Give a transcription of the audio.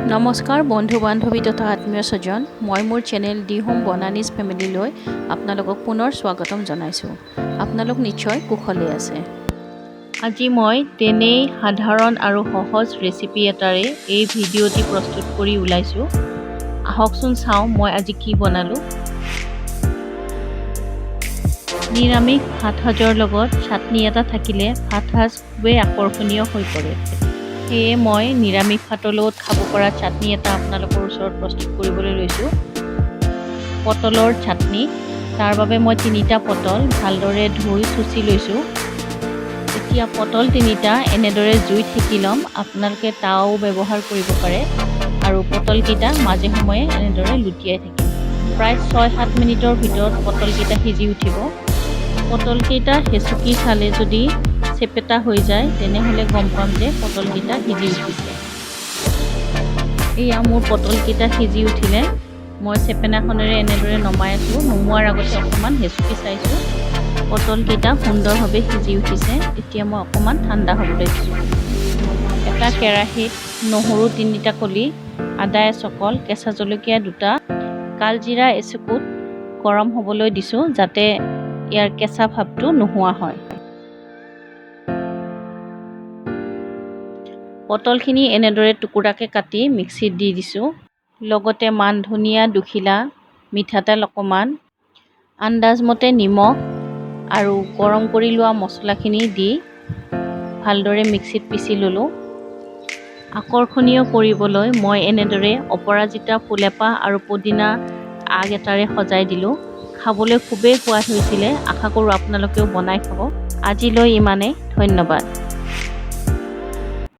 নমস্কাৰ বন্ধু বান্ধৱী তথা আত্মীয় স্বজন মই মোৰ চেনেল দি হোম বনানিজ ফেমিলিলৈ আপোনালোকক পুনৰ স্বাগতম জনাইছোঁ। আপোনালোক নিশ্চয় কুশলে আছে। আজি মই তেনেই সাধাৰণ আৰু সহজ ৰেচিপি এটাৰে এই ভিডিঅ'টি প্ৰস্তুত কৰি ওলাইছোঁ। আহকচোন চাওঁ মই আজি কি বনালোঁ। নিৰামিষ ভাত সাজৰ লগত চাটনি এটা থাকিলে ভাত সাজ খুবেই আকৰ্ষণীয় হৈ পৰে। সেয়ে মই নিৰামিষ ভাতৰ লগত খাব পৰা চাটনি এটা আপোনালোকৰ ওচৰত প্ৰস্তুত কৰিবলৈ লৈছোঁ। পটলৰ চাটনি। তাৰ বাবে মই 3টা পটল ভালদৰে ধুই চুচি লৈছোঁ। এতিয়া পটল 3টা এনেদৰে জুইত সেকি ল'ম। আপোনালোকে তাও ব্যৱহাৰ কৰিব পাৰে আৰু পটলকেইটা মাজে সময়ে এনেদৰে লুটিয়াই থাকিম। প্ৰায় 6-7 মিনিটৰ ভিতৰত পটলকেইটা সিজি উঠিব। পটলকেইটা হেঁচুকি চালে যদি চেপেটা হৈ যায় তেনেহ'লে গম পাম যে পটলকেইটা সিজি উঠিছে। এয়া মোৰ পটলকেইটা সিজি উঠিলে মই চেপেনাখনেৰে এনেদৰে নমাই আছোঁ। নমোৱাৰ আগতে অকণমান হেঁচুকি চাইছোঁ। পটলকেইটা সুন্দৰভাৱে সিজি উঠিছে। এতিয়া মই অকণমান ঠাণ্ডা হ'বলৈ দিছোঁ। এটা কেৰাহীত নহৰু 3টা কলি, আদা এচকল, কেঁচা জলকীয়া 2টা, কালজিৰা এচুকুট গৰম হ'বলৈ দিছোঁ যাতে ইয়াৰ কেঁচা ভাৱটো নোহোৱা হয়। পটলখিনি এনেদৰে টুকুৰাকৈ কাটি মিক্সিত দি দিছোঁ। লগতে মান ধনিয়া 2 খিলা, মিঠাতেল অকণমান, আন্দাজমতে নিমখ আৰু গৰম কৰি লোৱা মছলাখিনি দি ভালদৰে মিক্সিত পিচি ল'লোঁ। আকৰ্ষণীয় কৰিবলৈ মই এনেদৰে অপৰাজিতা ফুল এপাহ আৰু পদিনা আগ এটাৰে সজাই দিলোঁ। খাবলৈ খুবেই সোৱাদ হৈছিলে। আশা কৰোঁ আপোনালোকেও বনাই খাব। আজিলৈ ইমানেই। ধন্যবাদ।